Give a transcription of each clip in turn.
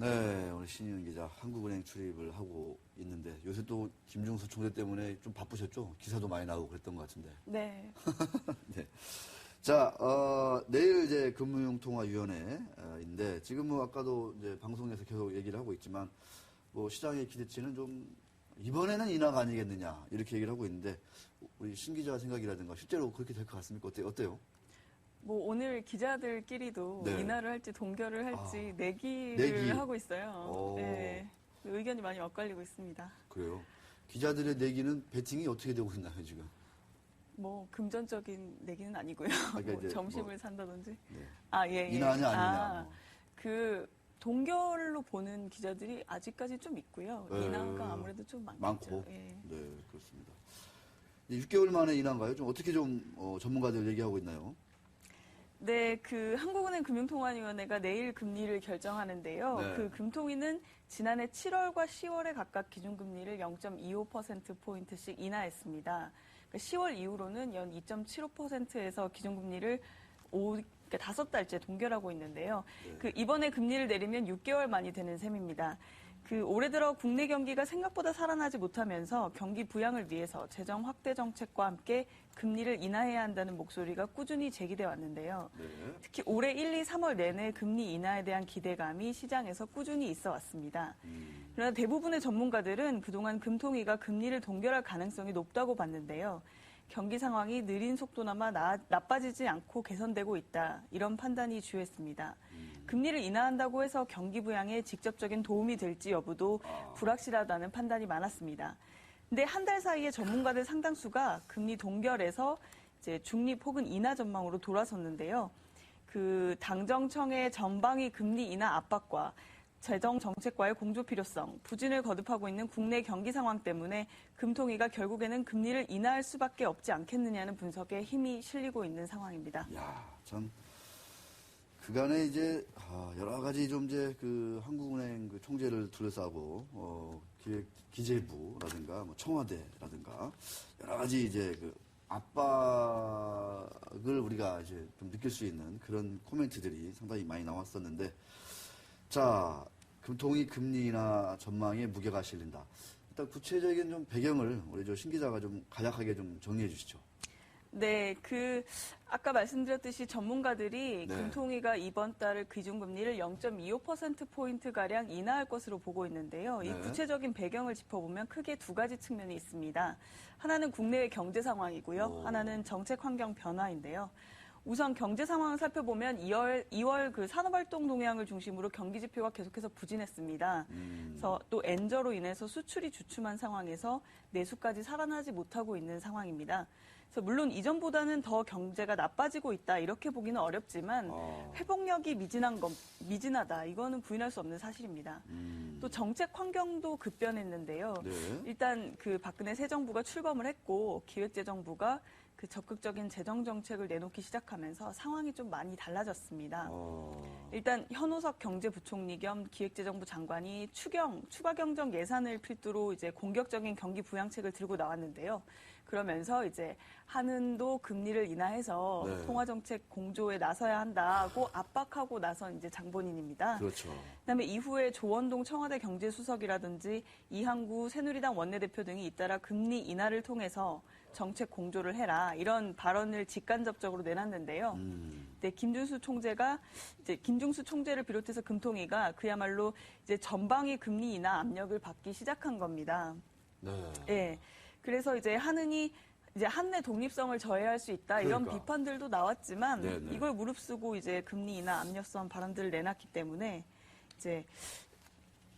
네, 오늘 신인은 기자 한국은행 출입을 하고 있는데 요새 또 김중수 총재 때문에 좀 바쁘셨죠? 기사도 많이 나오고 그랬던 것 같은데. 네. 네. 자, 내일 이제 금융통화위원회인데 지금 뭐 아까도 이제 방송에서 계속 얘기를 하고 있지만 뭐 시장의 기대치는 좀 이번에는 인하가 아니겠느냐 이렇게 얘기를 하고 있는데 우리 신 기자 생각이라든가 실제로 그렇게 될 것 같습니까? 어때요? 뭐 오늘 기자들끼리도 네. 인하를 할지 동결을 할지 내기를 하고 있어요. 네. 의견이 많이 엇갈리고 있습니다. 그래요. 기자들의 내기는 배팅이 어떻게 되고 있나요, 지금? 뭐 금전적인 내기는 아니고요. 그러니까 뭐 점심을 산다든지. 네. 예. 인하냐 아니냐. 뭐. 그 동결로 보는 기자들이 아직까지 좀 있고요. 인하가 아무래도 좀 많겠죠. 예. 네, 그렇습니다. 6개월 만에 인하인가요? 좀 어떻게 좀 전문가들 얘기하고 있나요? 네, 그 한국은행 금융통화위원회가 내일 금리를 결정하는데요. 네. 그 금통위는 지난해 7월과 10월에 각각 기준금리를 0.25%포인트씩 인하했습니다. 그러니까 10월 이후로는 연 2.75%에서 기준금리를 5달째 동결하고 있는데요. 네. 그 이번에 금리를 내리면 6개월 만이 되는 셈입니다. 그 올해 들어 국내 경기가 생각보다 살아나지 못하면서 경기 부양을 위해서 재정 확대 정책과 함께 금리를 인하해야 한다는 목소리가 꾸준히 제기돼 왔는데요. 네. 특히 올해 1, 2, 3월 내내 금리 인하에 대한 기대감이 시장에서 꾸준히 있어 왔습니다. 그러나 대부분의 전문가들은 그동안 금통위가 금리를 동결할 가능성이 높다고 봤는데요. 경기 상황이 느린 속도나마 나빠지지 않고 개선되고 있다. 이런 판단이 주요했습니다. 금리를 인하한다고 해서 경기 부양에 직접적인 도움이 될지 여부도 불확실하다는 판단이 많았습니다. 근데 한 달 사이에 전문가들 상당수가 금리 동결에서 이제 중립 혹은 인하 전망으로 돌아섰는데요. 그 당정청의 전방위 금리 인하 압박과 재정 정책과의 공조 필요성, 부진을 거듭하고 있는 국내 경기 상황 때문에 금통위가 결국에는 금리를 인하할 수밖에 없지 않겠느냐는 분석에 힘이 실리고 있는 상황입니다. 야, 참 그간에 이제 여러 가지 좀 이제 그 한국은행 그 총재를 둘러싸고 기재부라든가 뭐 청와대라든가 여러 가지 이제 그 압박을 우리가 이제 좀 느낄 수 있는 그런 코멘트들이 상당히 많이 나왔었는데. 자, 금통위 금리나 전망에 무게가 실린다. 일단 구체적인 좀 배경을 우리 신 기자가 좀 간략하게 좀 정리해 주시죠. 네, 아까 말씀드렸듯이 전문가들이 네. 금통위가 이번 달 기준금리를 0.25%포인트가량 인하할 것으로 보고 있는데요. 네. 이 구체적인 배경을 짚어보면 크게 두 가지 측면이 있습니다. 하나는 국내의 경제 상황이고요. 하나는 정책 환경 변화인데요. 우선 경제 상황을 살펴보면 2월 그 산업활동 동향을 중심으로 경기 지표가 계속해서 부진했습니다. 그래서 또 엔저로 인해서 수출이 주춤한 상황에서 내수까지 살아나지 못하고 있는 상황입니다. 그래서 물론 이전보다는 더 경제가 나빠지고 있다 이렇게 보기는 어렵지만 회복력이 미진하다 이거는 부인할 수 없는 사실입니다. 또 정책 환경도 급변했는데요. 네. 일단 그 박근혜 새 정부가 출범을 했고 기획재정부가 그 적극적인 재정 정책을 내놓기 시작하면서 상황이 좀 많이 달라졌습니다. 일단 현오석 경제부총리 겸 기획재정부 장관이 추가 경정 예산을 필두로 이제 공격적인 경기 부양책을 들고 나왔는데요. 그러면서 이제 한은도 금리를 인하해서 네. 통화정책 공조에 나서야 한다고 압박하고 나선 이제 장본인입니다. 그렇죠. 그다음에 이후에 조원동 청와대 경제수석이라든지 이항구 새누리당 원내대표 등이 잇따라 금리 인하를 통해서 정책 공조를 해라 이런 발언을 직간접적으로 내놨는데요. 네, 김중수 총재를 비롯해서 금통위가 그야말로 이제 전방위 금리 인하 압력을 받기 시작한 겁니다. 네. 네. 그래서 이제 한은이 이제 한내 독립성을 저해할 수 있다 이런 그러니까. 비판들도 나왔지만 네네. 이걸 무릅쓰고 이제 금리 인하 압력성 발언들을 내놨기 때문에 이제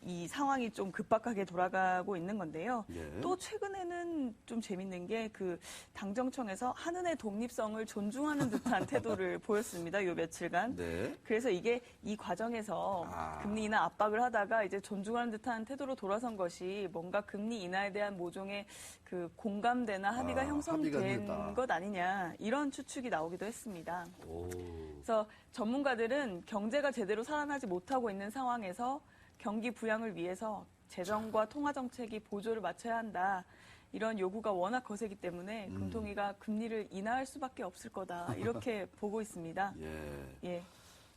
이 상황이 좀 급박하게 돌아가고 있는 건데요. 예. 또 최근에는 좀 재밌는 게 그 당정청에서 한은의 독립성을 존중하는 듯한 태도를 보였습니다. 요 며칠간. 네. 그래서 이게 이 과정에서 금리 인하 압박을 하다가 이제 존중하는 듯한 태도로 돌아선 것이 뭔가 금리 인하에 대한 모종의 그 공감대나 합의가 형성된 것 아니냐 이런 추측이 나오기도 했습니다. 그래서 전문가들은 경제가 제대로 살아나지 못하고 있는 상황에서 경기 부양을 위해서 재정과 통화정책이 보조를 맞춰야 한다. 이런 요구가 워낙 거세기 때문에 금통위가 금리를 인하할 수밖에 없을 거다. 이렇게 보고 있습니다. 예. 예.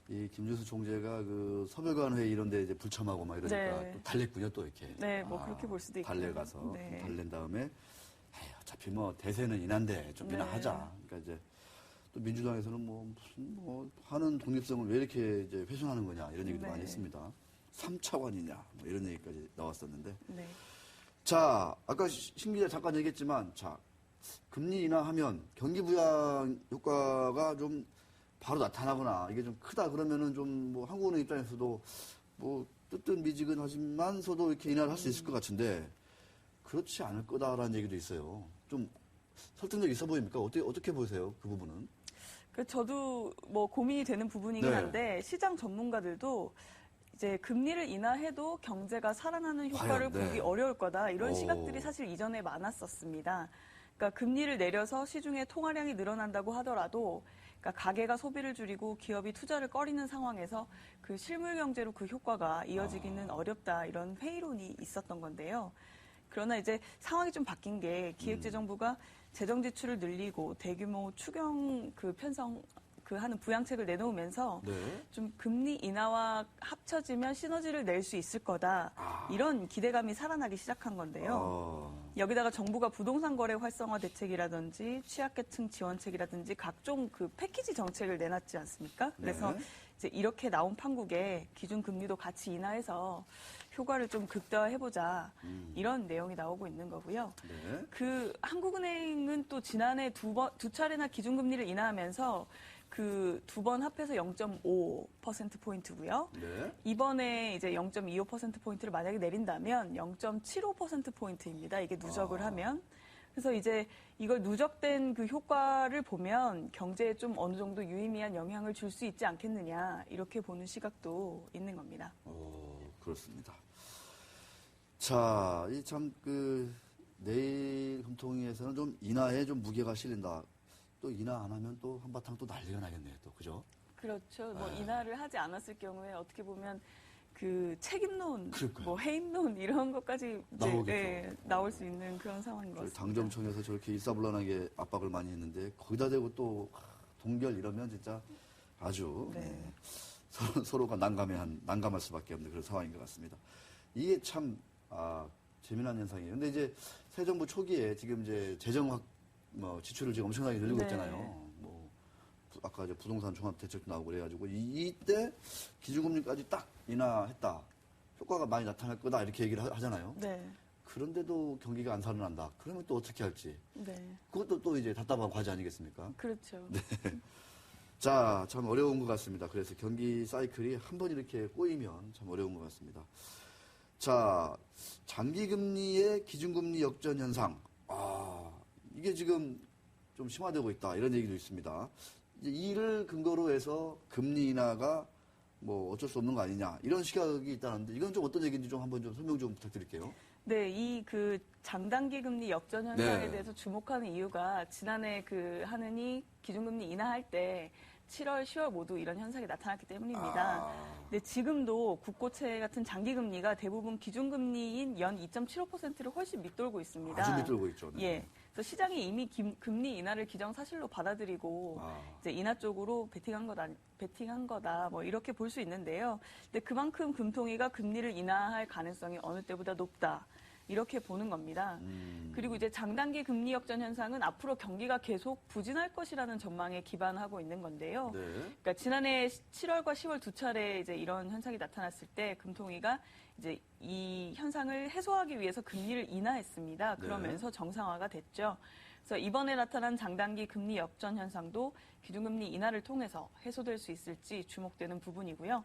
이 김준수 총재가 그 서별관 회의 이런 데 이제 불참하고 막 이러니까 네. 또 달랬군요, 또 이렇게. 네, 뭐 그렇게 볼 수도 있고요. 달래가서 네. 달랜 다음에 에이, 어차피 뭐 대세는 인한데 좀 네. 인하하자. 그러니까 이제 또 민주당에서는 뭐 무슨 뭐 하는 독립성을 왜 이렇게 이제 훼손하는 거냐 이런 얘기도 네. 많이 했습니다. 3차원이냐 뭐 이런 얘기까지 나왔었는데. 네. 자, 아까 신 기자 잠깐 얘기했지만, 자, 금리 인하하면 경기 부양 효과가 좀 바로 나타나거나 이게 좀 크다 그러면은 좀 뭐 한국은행 입장에서도 뭐 뜨뜻미지근하지만서도 이렇게 인하를 할 수 있을 것 같은데 그렇지 않을 거다라는 얘기도 있어요. 좀 설득력 있어 보입니까? 어떻게 보세요? 그 부분은? 저도 뭐 고민이 되는 부분이긴 네. 한데 시장 전문가들도 이제 금리를 인하해도 경제가 살아나는 효과를 과연, 네. 보기 어려울 거다 이런 오. 시각들이 사실 이전에 많았었습니다. 그러니까 금리를 내려서 시중에 통화량이 늘어난다고 하더라도 그러니까 가계가 소비를 줄이고 기업이 투자를 꺼리는 상황에서 그 실물 경제로 그 효과가 이어지기는 어렵다 이런 회의론이 있었던 건데요. 그러나 이제 상황이 좀 바뀐 게 기획재정부가 재정 지출을 늘리고 대규모 추경 편성 하는 부양책을 내놓으면서 네. 좀 금리 인하와 합쳐지면 시너지를 낼 수 있을 거다 이런 기대감이 살아나기 시작한 건데요. 여기다가 정부가 부동산 거래 활성화 대책이라든지 취약계층 지원책이라든지 각종 그 패키지 정책을 내놨지 않습니까? 그래서 네. 이제 이렇게 나온 판국에 기준금리도 같이 인하해서 효과를 좀 극대화해보자 이런 내용이 나오고 있는 거고요. 네. 그 한국은행은 또 지난해 두 차례나 기준금리를 인하하면서 그 두 번 합해서 0.5%포인트고요. 네. 이번에 이제 0.25%포인트를 만약에 내린다면 0.75%포인트입니다. 이게 누적을 하면. 그래서 이제 이걸 누적된 그 효과를 보면 경제에 좀 어느 정도 유의미한 영향을 줄 수 있지 않겠느냐 이렇게 보는 시각도 있는 겁니다. 그렇습니다. 자, 이 참 내일 금통위에서는 좀 인하에 좀 무게가 실린다. 또 인하 안 하면 또 한바탕 또 난리가 나겠네요. 또 그죠? 그렇죠. 뭐 인하를 하지 않았을 경우에 어떻게 보면 그 책임론, 그러니까요. 뭐 해임론 이런 것까지 이제, 나오겠죠. 나올 수 있는 그런 상황인 것 저희 같습니다. 당정청에서 저렇게 일사불란하게 압박을 많이 했는데 거기다 대고 또 동결 이러면 진짜 아주 네. 서로가 난감할 수밖에 없는 그런 상황인 것 같습니다. 이게 참 재미난 현상이에요. 근데 이제 새 정부 초기에 지금 이제 지출을 지금 엄청나게 늘리고 네. 있잖아요. 뭐 아까 이제 부동산 종합대책도 나오고 그래가지고 이때 기준금리까지 딱 인하했다. 효과가 많이 나타날 거다 이렇게 얘기를 하잖아요. 네. 그런데도 경기가 안 살아난다. 그러면 또 어떻게 할지. 네. 그것도 또 이제 답답한 과제 아니겠습니까? 그렇죠. 자, 참 어려운 것 같습니다. 그래서 경기 사이클이 한 번 이렇게 꼬이면 참 어려운 것 같습니다. 자, 장기금리의 기준금리 역전 현상. 이게 지금 좀 심화되고 있다. 이런 얘기도 있습니다. 이제 이를 근거로 해서 금리 인하가 뭐 어쩔 수 없는 거 아니냐. 이런 시각이 있다는데 이건 좀 어떤 얘기인지 좀 한번 좀 설명 좀 부탁드릴게요. 네, 이 장단기 금리 역전 현상에 네. 대해서 주목하는 이유가 지난해 하느니 기준금리 인하할 때 7월, 10월 모두 이런 현상이 나타났기 때문입니다. 근데 지금도 국고채 같은 장기 금리가 대부분 기준금리인 연 2.75%를 훨씬 밑돌고 있습니다. 아주 밑돌고 있죠. 네. 예. 그래서 시장이 이미 금리 인하를 기정사실로 받아들이고 이제 인하 쪽으로 베팅한 거다 뭐 이렇게 볼 수 있는데요. 근데 그만큼 금통위가 금리를 인하할 가능성이 어느 때보다 높다. 이렇게 보는 겁니다. 그리고 이제 장단기 금리 역전 현상은 앞으로 경기가 계속 부진할 것이라는 전망에 기반하고 있는 건데요. 네. 그러니까 지난해 7월과 10월 두 차례 이제 이런 현상이 나타났을 때 금통위가 이제 이 현상을 해소하기 위해서 금리를 인하했습니다. 그러면서 정상화가 됐죠. 그래서 이번에 나타난 장단기 금리 역전 현상도 기준금리 인하를 통해서 해소될 수 있을지 주목되는 부분이고요.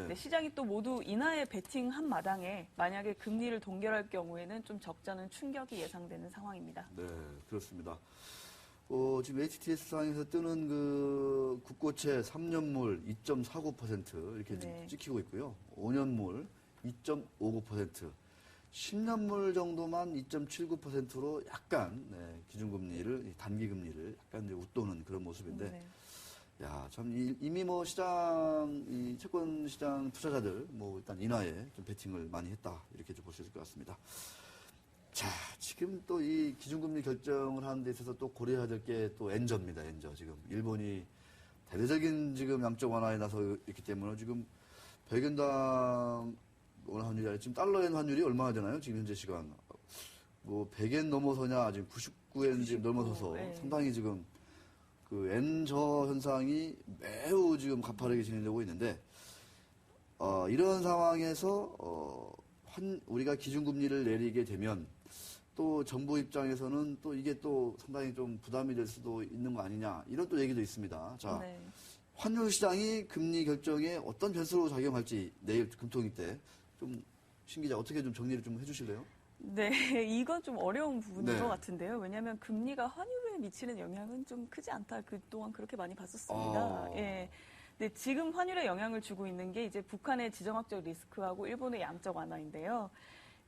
네. 시장이 또 모두 인하에 베팅한 마당에 만약에 금리를 동결할 경우에는 좀 적잖은 충격이 예상되는 상황입니다. 네, 그렇습니다. 지금 HTS상에서 뜨는 그 국고채 3년물 2.49% 이렇게 네. 찍히고 있고요. 5년물 2.59%, 10년물 정도만 2.79%로 약간 기준금리를 단기금리를 약간 이제 웃도는 그런 모습인데, 네. 야, 참 이미 뭐 이 채권 시장 투자자들 뭐 일단 인하에 좀 베팅을 많이 했다 이렇게 좀 볼 수 있을 것 같습니다. 자, 지금 또 이 기준금리 결정을 하는 데 있어서 또 고려해야 될 게 또 엔저입니다. 엔저 지금 일본이 대대적인 지금 양적 완화에 나서 있기 때문에 지금 100엔당 원화 환율이 아니라 지금 달러엔 환율이 얼마나 되나요? 지금 현재 시간. 뭐 100엔 넘어서냐 지금 99엔 지금 넘어서서 네. 상당히 지금 그 엔저 현상이 매우 지금 가파르게 진행되고 있는데 이런 상황에서 우리가 기준금리를 내리게 되면 또 정부 입장에서는 또 이게 또 상당히 좀 부담이 될 수도 있는 거 아니냐 이런 또 얘기도 있습니다. 자, 네. 환율 시장이 금리 결정에 어떤 변수로 작용할지 내일 금통위 때 좀 신 기자 어떻게 좀 정리를 좀 해주실래요? 네, 이건 좀 어려운 부분인 네. 것 같은데요. 왜냐하면 금리가 환율에 미치는 영향은 좀 크지 않다. 그동안 그렇게 많이 봤었습니다. 예. 근데 지금 환율에 영향을 주고 있는 게 이제 북한의 지정학적 리스크하고 일본의 양적 완화인데요.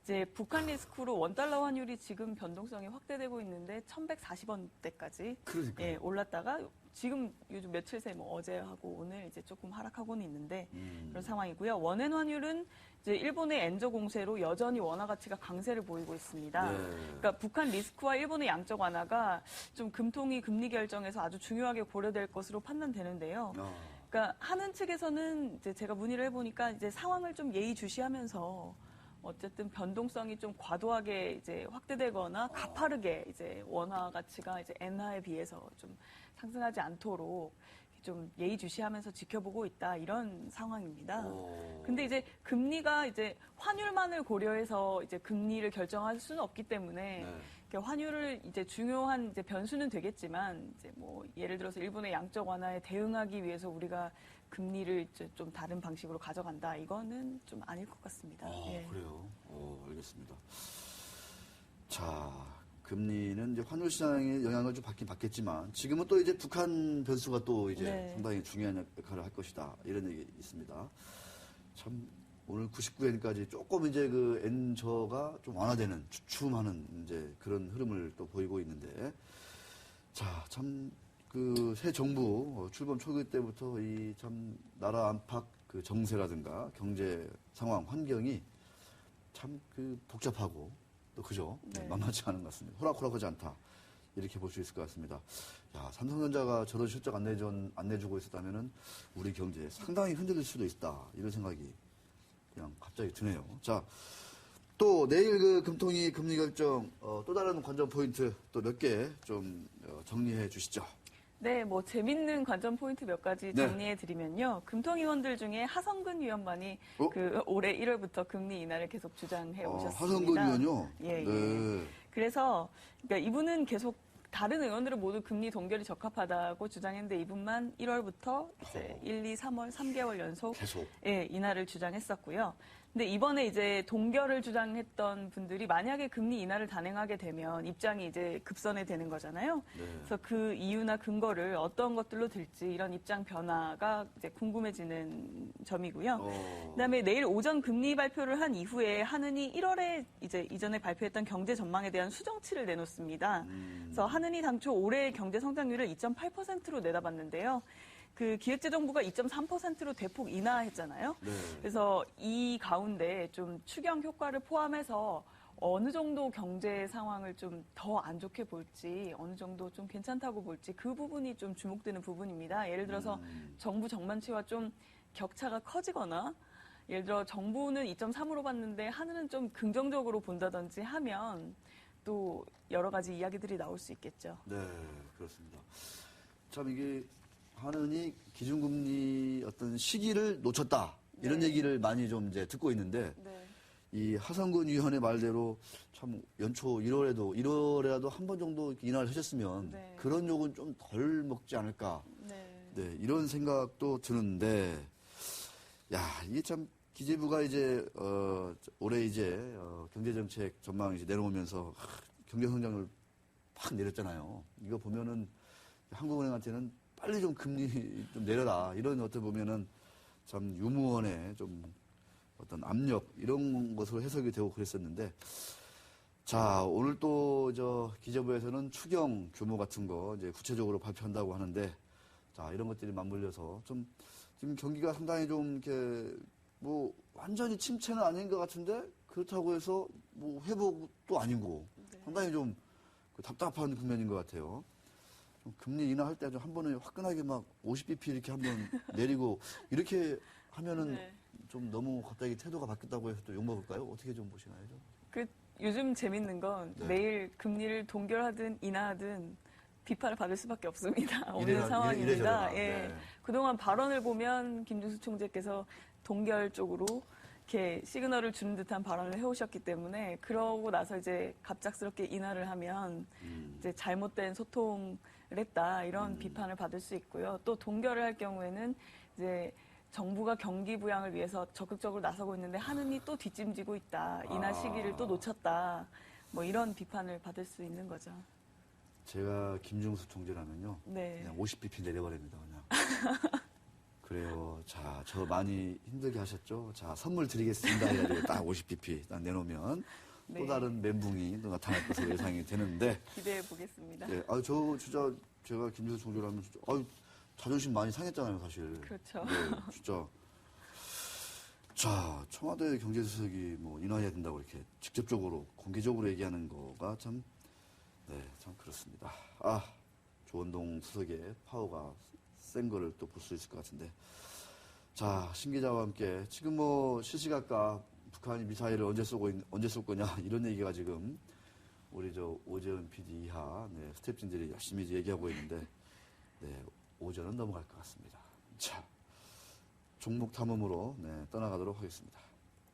이제 북한 리스크로 원달러 환율이 지금 변동성이 확대되고 있는데 1,140원대까지 그러니까요. 올랐다가 지금 요즘 며칠 새 뭐 어제하고 오늘 이제 조금 하락하고는 있는데 그런 상황이고요. 원엔 환율은 이제 일본의 엔저 공세로 여전히 원화 가치가 강세를 보이고 있습니다. 네. 그러니까 북한 리스크와 일본의 양적 완화가 좀 금통위 금리 결정에서 아주 중요하게 고려될 것으로 판단되는데요. 그러니까 하는 측에서는 이제 제가 문의를 해보니까 이제 상황을 좀 예의주시하면서 어쨌든 변동성이 좀 과도하게 이제 확대되거나 가파르게 이제 원화 가치가 이제 엔화에 비해서 좀 상승하지 않도록 좀 예의주시하면서 지켜보고 있다 이런 상황입니다. 근데 이제 금리가 이제 환율만을 고려해서 이제 금리를 결정할 수는 없기 때문에 환율을 이제 중요한 이제 변수는 되겠지만 이제 뭐 예를 들어서 일본의 양적 완화에 대응하기 위해서 우리가 금리를 이제 좀 다른 방식으로 가져간다 이거는 좀 아닐 것 같습니다. 예. 그래요. 알겠습니다. 자, 금리는 이제 환율 시장의 영향을 좀 받긴 받겠지만 지금은 또 이제 북한 변수가 또 이제 네. 상당히 중요한 역할을 할 것이다. 이런 얘기 있습니다. 참 오늘 99엔까지 조금 이제 그 엔저가 좀 완화되는 주춤하는 이제 그런 흐름을 또 보이고 있는데 자, 참 그 새 정부 출범 초기 때부터 이 참 나라 안팎 그 정세라든가 경제 상황 환경이 참 그 복잡하고 또 그죠? 네. 만만치 않은 것 같습니다. 호락호락하지 않다. 이렇게 볼 수 있을 것 같습니다. 야, 삼성전자가 저런 실적 안 내주고 있었다면은 우리 경제 상당히 흔들릴 수도 있다. 이런 생각이 그냥 갑자기 드네요. 자, 또 내일 그 금통위 금리 결정 또 다른 관전 포인트 또 몇 개 좀 정리해 주시죠. 네, 뭐 재밌는 관전 포인트 몇 가지 네. 정리해 드리면요. 금통위원들 중에 하성근 위원만이 어? 그 올해 1월부터 금리 인하를 계속 주장해 오셨습니다. 하성근 의원요? 예, 예. 네. 그래서 그러니까 이분은 계속 다른 의원들은 모두 금리 동결이 적합하다고 주장했는데 이분만 1월부터 이제 1, 2, 3월 3개월 연속 계속. 예, 인하를 주장했었고요. 근데 이번에 이제 동결을 주장했던 분들이 만약에 금리 인하를 단행하게 되면 입장이 이제 급선회 되는 거잖아요. 네. 그래서 그 이유나 근거를 어떤 것들로 들지 이런 입장 변화가 이제 궁금해지는 점이고요. 그다음에 내일 오전 금리 발표를 한 이후에 한은이 1월에 이제 이전에 발표했던 경제 전망에 대한 수정치를 내놓습니다. 그래서 한은이 당초 올해 경제 성장률을 2.8%로 내다봤는데요. 그 기획재정부가 2.3%로 대폭 인하했잖아요. 네. 그래서 이 가운데 좀 추경 효과를 포함해서 어느 정도 경제 상황을 좀 더 안 좋게 볼지, 어느 정도 좀 괜찮다고 볼지 그 부분이 좀 주목되는 부분입니다. 예를 들어서 정부 정만치와 좀 격차가 커지거나 예를 들어 정부는 2.3으로 봤는데 하늘은 좀 긍정적으로 본다든지 하면 또 여러 가지 이야기들이 나올 수 있겠죠. 네, 그렇습니다. 참 이게 하느니 기준금리 어떤 시기를 놓쳤다. 이런 네. 얘기를 많이 좀 이제 듣고 있는데 네. 이 하성근 위원의 말대로 참 연초 1월에라도 한 번 정도 인하를 하셨으면 네. 그런 욕은 좀 덜 먹지 않을까. 네. 네, 이런 생각도 드는데 야, 이게 참 기재부가 이제 올해 이제 경제정책 전망 이제 내놓으면서 경제 성장을 팍 내렸잖아요. 이거 보면은 한국은행한테는 빨리 좀 금리 좀 내려라. 이런 어떻게 보면은 참 유무원의 좀 어떤 압력 이런 것으로 해석이 되고 그랬었는데 자, 오늘 또 저 기재부에서는 추경 규모 같은 거 이제 구체적으로 발표한다고 하는데 자, 이런 것들이 맞물려서 좀 지금 경기가 상당히 좀 이렇게 뭐 완전히 침체는 아닌 것 같은데 그렇다고 해서 뭐 회복도 아니고 상당히 좀 답답한 국면인 것 같아요. 금리 인하할 때 한 번에 화끈하게 막 50bp 이렇게 한번 내리고 이렇게 하면은 네. 좀 너무 갑자기 태도가 바뀌었다고 해서 또 욕먹을까요? 어떻게 좀 보시나요? 좀? 그 요즘 재밌는 건 네. 매일 금리를 동결하든 인하하든 비판을 받을 수밖에 없습니다. 이래라- 오는 상황입니다. 이래저래라. 예. 네. 그동안 발언을 보면 김중수 총재께서 동결 쪽으로 이렇게 시그널을 주는 듯한 발언을 해오셨기 때문에 그러고 나서 이제 갑작스럽게 인하를 하면 이제 잘못된 소통을 했다 이런 비판을 받을 수 있고요. 또 동결을 할 경우에는 이제 정부가 경기 부양을 위해서 적극적으로 나서고 있는데 하느니 또 뒷짐지고 있다. 인하 시기를 또 놓쳤다. 뭐 이런 비판을 받을 수 있는 거죠. 제가 김중수 총재라면요. 네. 그냥 50bp 내려버립니다. 그냥. 그래요. 자, 저 많이 힘들게 하셨죠? 자, 선물 드리겠습니다. 해가지고 딱 50bp 딱 내놓으면 네. 또 다른 멘붕이 또 나타날 것으로 예상이 되는데. 기대해 보겠습니다. 예, 저 진짜 제가 김중수 총재라면 진짜, 자존심 많이 상했잖아요, 사실. 그렇죠. 네, 진짜. 자, 청와대 경제수석이 뭐 인하해야 된다고 이렇게 직접적으로, 공개적으로 얘기하는 거가 참, 네, 참 그렇습니다. 조원동 수석의 파워가 센 거를 또 볼 수 있을 것 같은데. 자, 신 기자와 함께 지금 뭐 실시각각 북한이 미사일을 언제 쏠 거냐 이런 얘기가 지금 우리 오재은 PD 이하 스태프진들이 열심히 얘기하고 있는데, 네, 오전은 넘어갈 것 같습니다. 자, 종목 탐험으로 떠나가도록 하겠습니다.